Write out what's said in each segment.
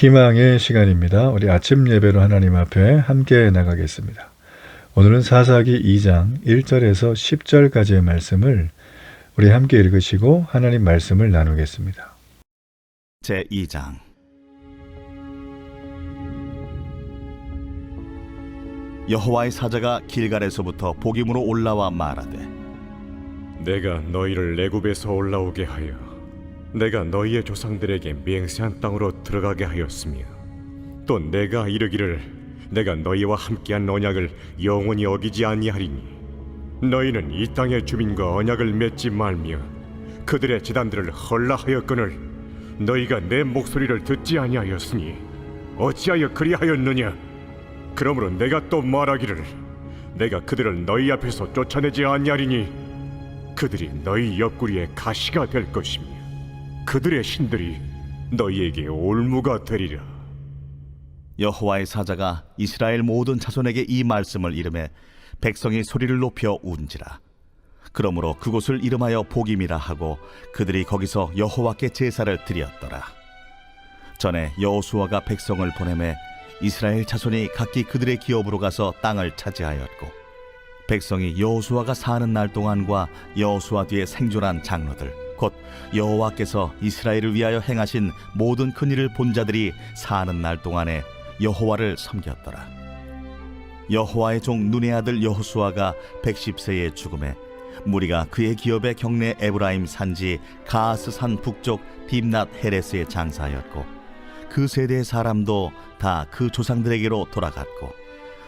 희망의 시간입니다. 우리 아침 예배로 하나님 앞에 함께 나가겠습니다. 오늘은 사사기 2장 1절에서 10절까지의 말씀을 우리 함께 읽으시고 하나님 말씀을 나누겠습니다. 제2장. 여호와의 사자가 길갈에서부터 복임으로 올라와 말하되, 내가 너희를 애굽에서 올라오게 하여 내가 너희의 조상들에게 맹세한 땅으로 들어가게 하였으며, 또 내가 이르기를 내가 너희와 함께한 언약을 영원히 어기지 아니하리니 너희는 이 땅의 주민과 언약을 맺지 말며 그들의 제단들을 헐라하였거늘 너희가 내 목소리를 듣지 아니하였으니 어찌하여 그리하였느냐? 그러므로 내가 또 말하기를 내가 그들을 너희 앞에서 쫓아내지 아니하리니 그들이 너희 옆구리에 가시가 될 것이며 그들의 신들이 너희에게 올무가 되리라. 여호와의 사자가 이스라엘 모든 자손에게 이 말씀을 이르매 백성이 소리를 높여 운지라. 그러므로 그곳을 이름하여 복임이라 하고 그들이 거기서 여호와께 제사를 드렸더라. 전에 여호수아가 백성을 보내매 이스라엘 자손이 각기 그들의 기업으로 가서 땅을 차지하였고, 백성이 여호수아가 사는 날 동안과 여호수아 뒤에 생존한 장로들 곧 여호와께서 이스라엘을 위하여 행하신 모든 큰 일을 본 자들이 사는 날 동안에 여호와를 섬겼더라. 여호와의 종 눈의 아들 여호수아가 110세에 죽음에 무리가 그의 기업의 경내 에브라임 산지 가스산 북쪽 딥낫 헤레스에 장사하였고, 그 세대의 사람도 다 그 조상들에게로 돌아갔고,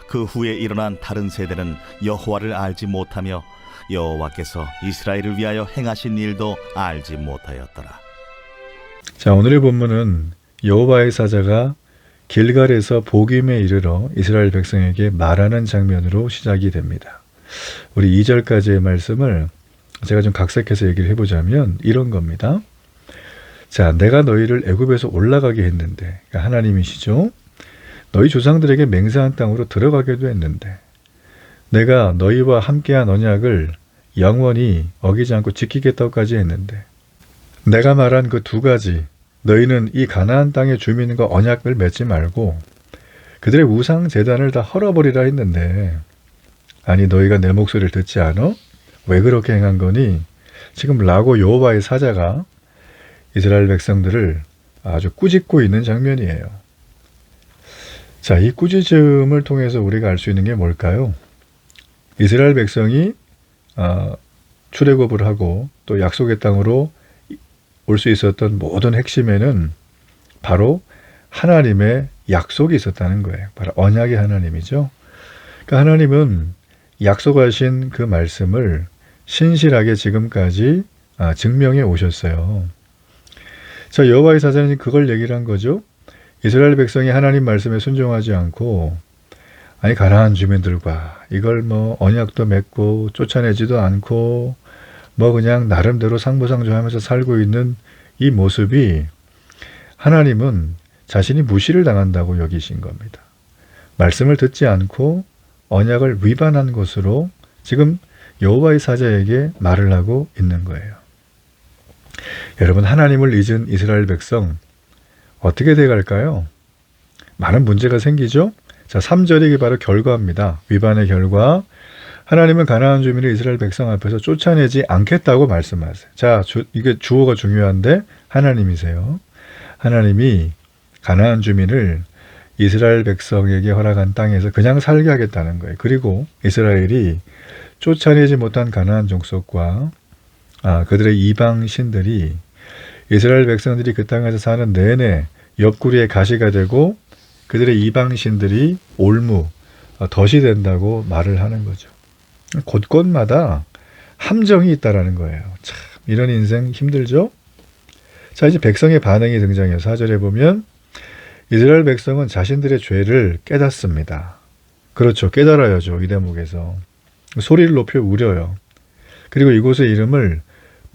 그 후에 일어난 다른 세대는 여호와를 알지 못하며 여호와께서 이스라엘을 위하여 행하신 일도 알지 못하였더라. 자, 오늘의 본문은 여호와의 사자가 길갈에서 복임에 이르러 이스라엘 백성에게 말하는 장면으로 시작이 됩니다. 우리 2절까지의 말씀을 제가 좀 각색해서 얘기를 해보자면 이런 겁니다. 자, 내가 너희를 애굽에서 올라가게 했는데, 그러니까 하나님이시죠. 너희 조상들에게 맹세한 땅으로 들어가게도 했는데, 내가 너희와 함께한 언약을 영원히 어기지 않고 지키겠다고까지 했는데, 내가 말한 그 두 가지, 너희는 이 가나안 땅의 주민과 언약을 맺지 말고 그들의 우상 제단을 다 헐어버리라 했는데, 아니 너희가 내 목소리를 듣지 않아? 왜 그렇게 행한 거니? 지금 라고 여호와의 사자가 이스라엘 백성들을 아주 꾸짖고 있는 장면이에요. 자, 이 꾸짖음을 통해서 우리가 알 수 있는 게 뭘까요? 이스라엘 백성이 출애굽을 하고 또 약속의 땅으로 올 수 있었던 모든 핵심에는 바로 하나님의 약속이 있었다는 거예요. 바로 언약의 하나님이죠. 그러니까 하나님은 약속하신 그 말씀을 신실하게 지금까지 증명해 오셨어요. 자, 여호와의 사자는 그걸 얘기를 한 거죠. 이스라엘 백성이 하나님 말씀에 순종하지 않고, 아니 가나안 주민들과 이걸 뭐 언약도 맺고 쫓아내지도 않고 뭐 그냥 나름대로 상부상조하면서 살고 있는 이 모습이 하나님은 자신이 무시를 당한다고 여기신 겁니다. 말씀을 듣지 않고 언약을 위반한 것으로 지금 여호와의 사자에게 말을 하고 있는 거예요. 여러분, 하나님을 잊은 이스라엘 백성 어떻게 돼갈까요? 많은 문제가 생기죠. 자, 3절이 이게 바로 결과입니다. 위반의 결과. 하나님은 가나안 주민을 이스라엘 백성 앞에서 쫓아내지 않겠다고 말씀하세요. 자, 이게 주어가 중요한데 하나님이세요. 하나님이 가나안 주민을 이스라엘 백성에게 허락한 땅에서 그냥 살게 하겠다는 거예요. 그리고 이스라엘이 쫓아내지 못한 가나안 족속과 그들의 이방 신들이 이스라엘 백성들이 그 땅에서 사는 내내 옆구리에 가시가 되고 그들의 이방 신들이 올무, 덫이 된다고 말을 하는 거죠. 곳곳마다 함정이 있다라는 거예요. 참, 이런 인생 힘들죠? 자, 이제 백성의 반응이 등장해요. 4절에 보면 이스라엘 백성은 자신들의 죄를 깨닫습니다. 그렇죠. 깨달아야죠. 이 대목에서. 소리를 높여 울려요. 그리고 이곳의 이름을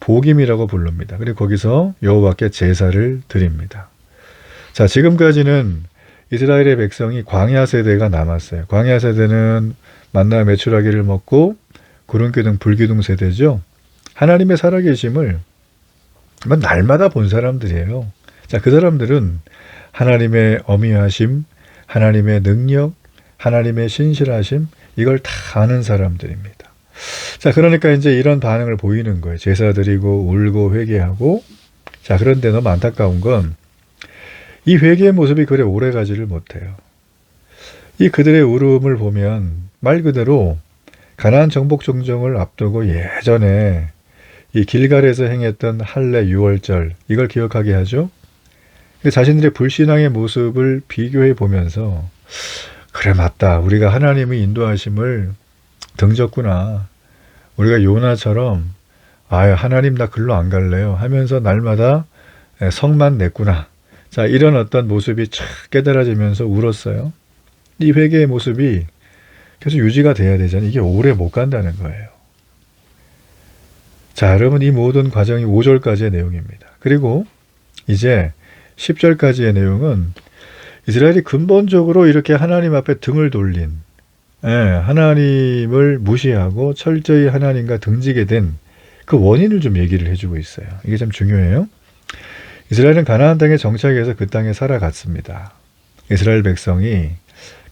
복임이라고 부릅니다. 그리고 거기서 여호와께 제사를 드립니다. 자, 지금까지는 이스라엘의 백성이 광야 세대가 남았어요. 광야 세대는 만나 메추라기를 먹고 구름기둥 불기둥 세대죠. 하나님의 살아계심을 날마다 본 사람들이에요. 자, 그 사람들은 하나님의 어미하심, 하나님의 능력, 하나님의 신실하심, 이걸 다 아는 사람들입니다. 자, 그러니까 이제 이런 반응을 보이는 거예요. 제사 드리고 울고 회개하고. 자, 그런데 너무 안타까운 건 이 회개의 모습이 그래 오래 가지를 못해요. 이 그들의 울음을 보면 말 그대로 가나안 정복 종정을 앞두고 예전에 이 길갈에서 행했던 할례 유월절, 이걸 기억하게 하죠. 자신들의 불신앙의 모습을 비교해 보면서 그래 맞다, 우리가 하나님의 인도하심을 등졌구나, 우리가 요나처럼 아유 하나님 나 글로 안 갈래요 하면서 날마다 성만 냈구나. 자, 이런 어떤 모습이 착 깨달아지면서 울었어요. 이 회개의 모습이 계속 유지가 돼야 되잖아요. 이게 오래 못 간다는 거예요. 자, 여러분, 이 모든 과정이 5절까지의 내용입니다. 그리고 이제 10절까지의 내용은 이스라엘이 근본적으로 이렇게 하나님 앞에 등을 돌린, 하나님을 무시하고 철저히 하나님과 등지게 된 그 원인을 좀 얘기를 해주고 있어요. 이게 참 중요해요. 이스라엘은 가나안 땅에 정착해서 그 땅에 살아갔습니다. 이스라엘 백성이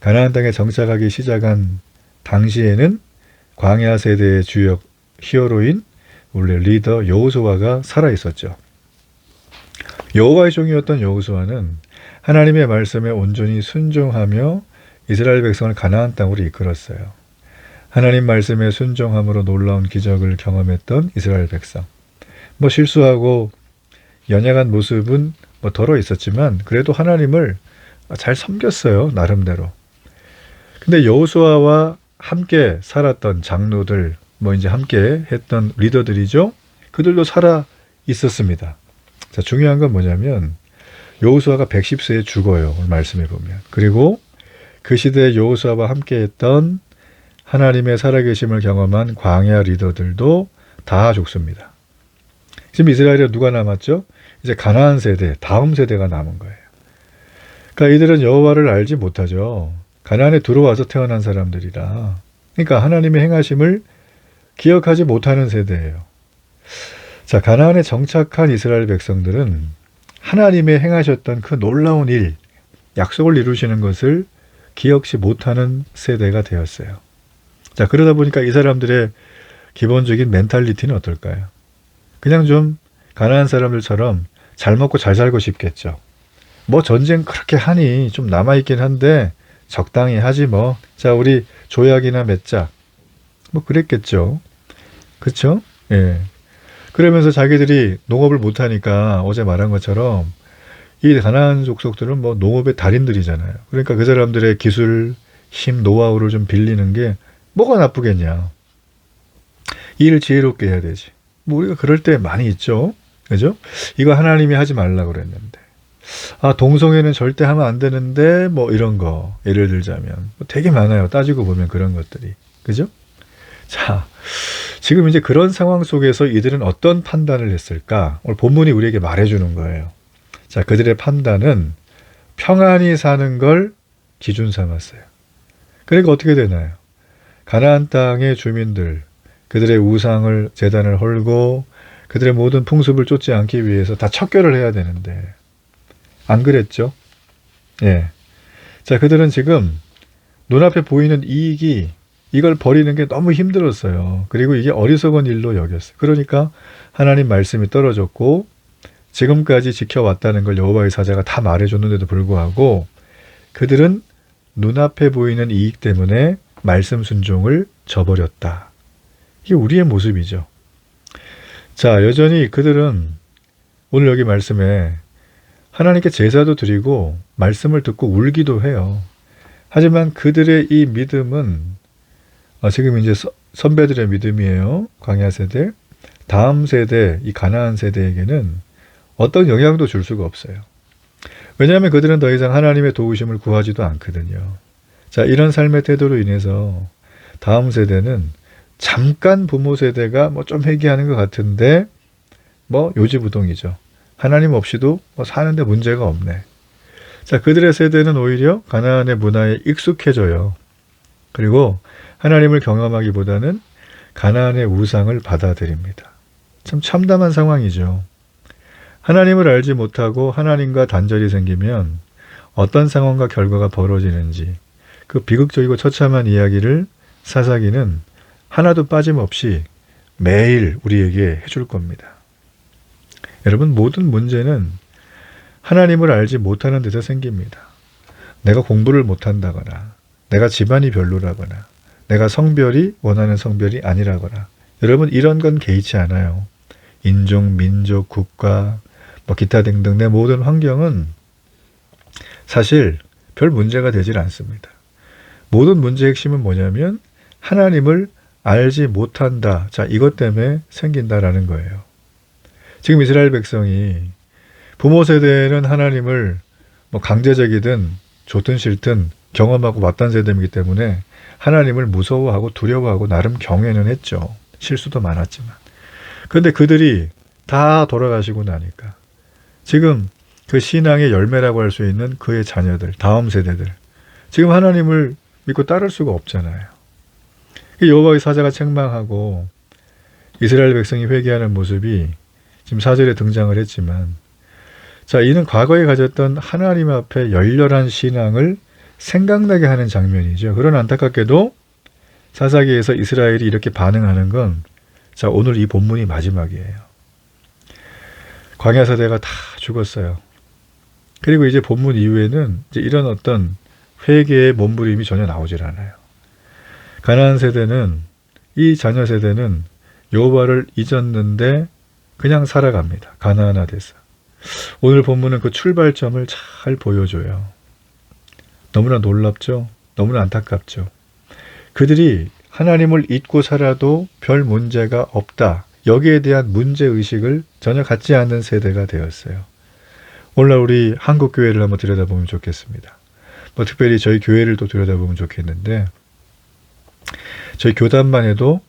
가나안 땅에 정착하기 시작한 당시에는 광야 세대의 주역 히어로인 원래 리더 여호수아가 살아있었죠. 여호와의 종이었던 여호수아는 하나님의 말씀에 온전히 순종하며 이스라엘 백성을 가나안 땅으로 이끌었어요. 하나님 말씀에 순종함으로 놀라운 기적을 경험했던 이스라엘 백성. 실수하고 연약한 모습은 덜어 있었지만 그래도 하나님을 잘 섬겼어요, 나름대로. 근데 여호수아와 함께 살았던 장로들, 이제 함께 했던 리더들이죠. 그들도 살아 있었습니다. 자, 중요한 건 뭐냐면 여호수아가 110세에 죽어요. 오늘 말씀해 보면. 그리고 그 시대에 여호수아와 함께 했던 하나님의 살아계심을 경험한 광야 리더들도 다 죽습니다. 지금 이스라엘에 누가 남았죠? 이제 가나안 세대, 다음 세대가 남은 거예요. 그러니까 이들은 여호와를 알지 못하죠. 가나안에 들어와서 태어난 사람들이라. 그러니까 하나님의 행하심을 기억하지 못하는 세대예요. 자, 가나안에 정착한 이스라엘 백성들은 하나님의 행하셨던 그 놀라운 일, 약속을 이루시는 것을 기억지 못하는 세대가 되었어요. 자, 그러다 보니까 이 사람들의 기본적인 멘탈리티는 어떨까요? 그냥 좀 가나안 사람들처럼 잘 먹고 잘 살고 싶겠죠. 전쟁 그렇게 하니 좀 남아있긴 한데 적당히 하지 뭐. 자, 우리 조약이나 맺자. 그랬겠죠. 그렇죠? 예. 그러면서 자기들이 농업을 못하니까 어제 말한 것처럼 이 가나안 족속들은 농업의 달인들이잖아요. 그러니까 그 사람들의 기술, 힘, 노하우를 좀 빌리는 게 뭐가 나쁘겠냐. 일을 지혜롭게 해야 되지. 우리가 그럴 때 많이 있죠. 그죠? 이거 하나님이 하지 말라고 그랬는데. 동성애는 절대 하면 안 되는데 이런 거 예를 들자면 되게 많아요. 따지고 보면 그런 것들이. 그죠? 자, 지금 이제 그런 상황 속에서 이들은 어떤 판단을 했을까? 오늘 본문이 우리에게 말해주는 거예요. 자, 그들의 판단은 평안히 사는 걸 기준 삼았어요. 그러니까 어떻게 되나요? 가나안 땅의 주민들, 그들의 우상을, 제단을 헐고 그들의 모든 풍습을 쫓지 않기 위해서 다 척결을 해야 되는데 안 그랬죠? 예. 자, 그들은 지금 눈앞에 보이는 이익이 이걸 버리는 게 너무 힘들었어요. 그리고 이게 어리석은 일로 여겼어요. 그러니까 하나님 말씀이 떨어졌고 지금까지 지켜왔다는 걸 여호와의 사자가 다 말해줬는데도 불구하고 그들은 눈앞에 보이는 이익 때문에 말씀 순종을 저버렸다. 이게 우리의 모습이죠. 자, 여전히 그들은 오늘 여기 말씀에 하나님께 제사도 드리고 말씀을 듣고 울기도 해요. 하지만 그들의 이 믿음은 지금 이제 선배들의 믿음이에요. 광야 세대. 다음 세대, 이 가나안 세대에게는 어떤 영향도 줄 수가 없어요. 왜냐하면 그들은 더 이상 하나님의 도우심을 구하지도 않거든요. 자, 이런 삶의 태도로 인해서 다음 세대는 잠깐 부모 세대가 좀 회개하는 것 같은데 요지부동이죠. 하나님 없이도 사는데 문제가 없네. 자, 그들의 세대는 오히려 가나안의 문화에 익숙해져요. 그리고 하나님을 경험하기보다는 가나안의 우상을 받아들입니다. 참 참담한 상황이죠. 하나님을 알지 못하고 하나님과 단절이 생기면 어떤 상황과 결과가 벌어지는지 그 비극적이고 처참한 이야기를 사사기는 하나도 빠짐없이 매일 우리에게 해줄 겁니다. 여러분, 모든 문제는 하나님을 알지 못하는 데서 생깁니다. 내가 공부를 못한다거나 내가 집안이 별로라거나 내가 성별이 원하는 성별이 아니라거나 여러분, 이런 건 개의치 않아요. 인종, 민족, 국가, 기타 등등 내 모든 환경은 사실 별 문제가 되질 않습니다. 모든 문제의 핵심은 뭐냐면 하나님을 알지 못한다. 자, 이것 때문에 생긴다라는 거예요. 지금 이스라엘 백성이 부모 세대는 하나님을 강제적이든 좋든 싫든 경험하고 왔던 세대이기 때문에 하나님을 무서워하고 두려워하고 나름 경외는 했죠. 실수도 많았지만. 그런데 그들이 다 돌아가시고 나니까 지금 그 신앙의 열매라고 할 수 있는 그의 자녀들, 다음 세대들, 지금 하나님을 믿고 따를 수가 없잖아요. 여호와의 사자가 책망하고 이스라엘 백성이 회개하는 모습이 지금 4절에 등장을 했지만, 자, 이는 과거에 가졌던 하나님 앞에 열렬한 신앙을 생각나게 하는 장면이죠. 그런 안타깝게도 사사기에서 이스라엘이 이렇게 반응하는 건, 자, 오늘 이 본문이 마지막이에요. 광야 세대가 다 죽었어요. 그리고 이제 본문 이후에는 이제 이런 어떤 회개의 몸부림이 전혀 나오질 않아요. 가나안 세대는, 이 자녀 세대는 여호와를 잊었는데 그냥 살아갑니다. 가나안화돼서. 오늘 본문은 그 출발점을 잘 보여줘요. 너무나 놀랍죠? 너무나 안타깝죠? 그들이 하나님을 잊고 살아도 별 문제가 없다. 여기에 대한 문제의식을 전혀 갖지 않는 세대가 되었어요. 오늘날 우리 한국교회를 한번 들여다보면 좋겠습니다. 특별히 저희 교회를 또 들여다보면 좋겠는데, 저희 교단만 해도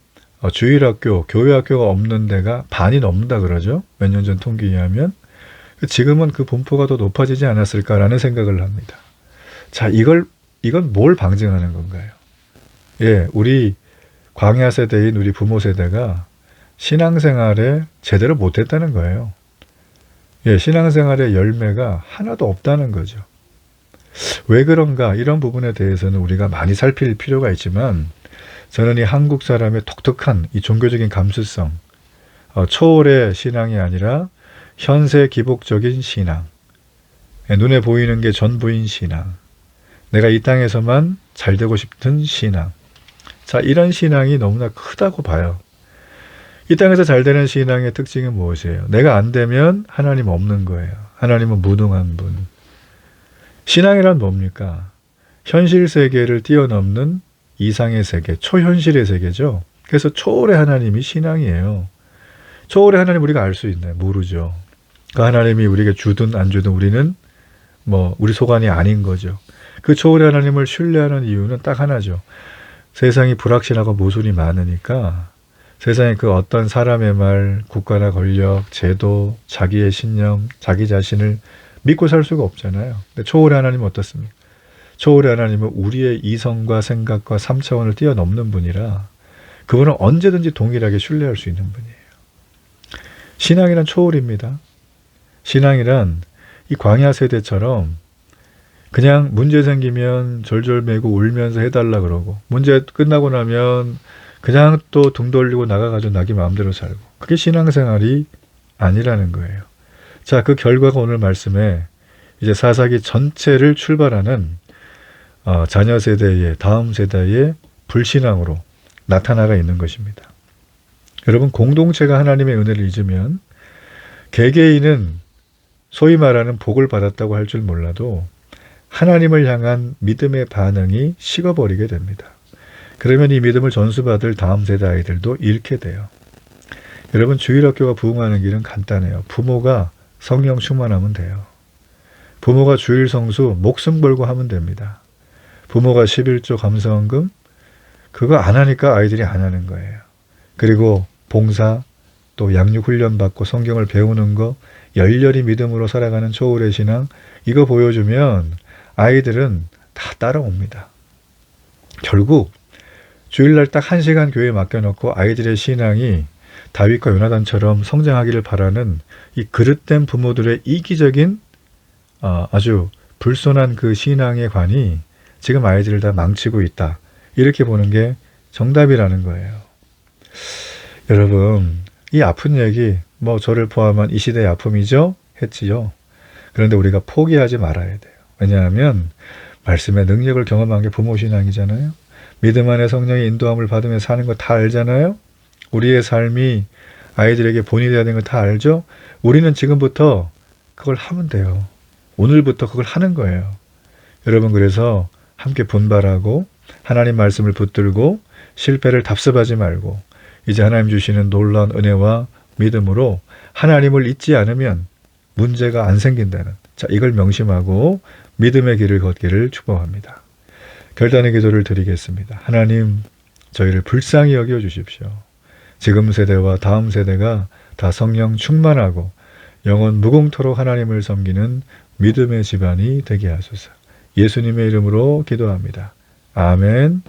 주일학교, 교회학교가 없는 데가 반이 넘는다 그러죠. 몇 년 전 통계에 의하면. 지금은 그 분포가 더 높아지지 않았을까라는 생각을 합니다. 자, 이건 뭘 방증하는 건가요? 예, 우리 광야 세대인 우리 부모 세대가 신앙생활에 제대로 못했다는 거예요. 예, 신앙생활의 열매가 하나도 없다는 거죠. 왜 그런가? 이런 부분에 대해서는 우리가 많이 살필 필요가 있지만, 저는 이 한국 사람의 독특한 이 종교적인 감수성, 초월의 신앙이 아니라 현세 기복적인 신앙, 눈에 보이는 게 전부인 신앙, 내가 이 땅에서만 잘 되고 싶은 신앙, 자, 이런 신앙이 너무나 크다고 봐요. 이 땅에서 잘 되는 신앙의 특징이 무엇이에요? 내가 안 되면 하나님 없는 거예요. 하나님은 무능한 분. 신앙이란 뭡니까? 현실 세계를 뛰어넘는 이상의 세계, 초현실의 세계죠. 그래서 초월의 하나님이 신앙이에요. 초월의 하나님 우리가 알 수 있나요? 모르죠. 그 하나님이 우리에게 주든 안 주든 우리는 우리 소관이 아닌 거죠. 그 초월의 하나님을 신뢰하는 이유는 딱 하나죠. 세상이 불확실하고 모순이 많으니까 세상에 그 어떤 사람의 말, 국가나 권력, 제도, 자기의 신념, 자기 자신을 믿고 살 수가 없잖아요. 근데 초월의 하나님은 어떻습니까? 초월의 하나님은 우리의 이성과 생각과 3차원을 뛰어넘는 분이라 그분은 언제든지 동일하게 신뢰할 수 있는 분이에요. 신앙이란 초월입니다. 신앙이란 이 광야 세대처럼 그냥 문제 생기면 절절매고 울면서 해달라 그러고, 문제 끝나고 나면 그냥 또 등 돌리고 나가가지고 자기 마음대로 살고, 그게 신앙생활이 아니라는 거예요. 자, 그 결과가 오늘 말씀에 이제 사사기 전체를 출발하는 자녀 세대의, 다음 세대의 불신앙으로 나타나가 있는 것입니다. 여러분, 공동체가 하나님의 은혜를 잊으면 개개인은 소위 말하는 복을 받았다고 할 줄 몰라도 하나님을 향한 믿음의 반응이 식어버리게 됩니다. 그러면 이 믿음을 전수받을 다음 세대 아이들도 잃게 돼요. 여러분, 주일학교가 부흥하는 길은 간단해요. 부모가 성령 충만하면 돼요. 부모가 주일 성수 목숨 걸고 하면 됩니다. 부모가 11조 감사원금 그거 안 하니까 아이들이 안 하는 거예요. 그리고 봉사, 또 양육 훈련 받고 성경을 배우는 거, 열렬히 믿음으로 살아가는 초월의 신앙, 이거 보여주면 아이들은 다 따라옵니다. 결국 주일날 딱 1시간 교회에 맡겨놓고 아이들의 신앙이 다윗과 요나단처럼 성장하기를 바라는 이 그릇된 부모들의 이기적인 아주 불손한 그 신앙의 관이 지금 아이들을 다 망치고 있다. 이렇게 보는 게 정답이라는 거예요. 여러분, 이 아픈 얘기, 뭐 저를 포함한 이 시대의 아픔이죠? 했지요. 그런데 우리가 포기하지 말아야 돼요. 왜냐하면 말씀의 능력을 경험한 게 부모 신앙이잖아요. 믿음 안에 성령의 인도함을 받으며 사는 거 다 알잖아요. 우리의 삶이 아이들에게 본이 되어야 되는 거 다 알죠. 우리는 지금부터 그걸 하면 돼요. 오늘부터 그걸 하는 거예요. 여러분, 그래서 함께 분발하고 하나님 말씀을 붙들고 실패를 답습하지 말고 이제 하나님 주시는 놀라운 은혜와 믿음으로 하나님을 잊지 않으면 문제가 안 생긴다는, 자, 이걸 명심하고 믿음의 길을 걷기를 축복합니다. 결단의 기도를 드리겠습니다. 하나님, 저희를 불쌍히 여겨 주십시오. 지금 세대와 다음 세대가 다 성령 충만하고 영원 무궁토록 하나님을 섬기는 믿음의 집안이 되게 하소서. 예수님의 이름으로 기도합니다. 아멘.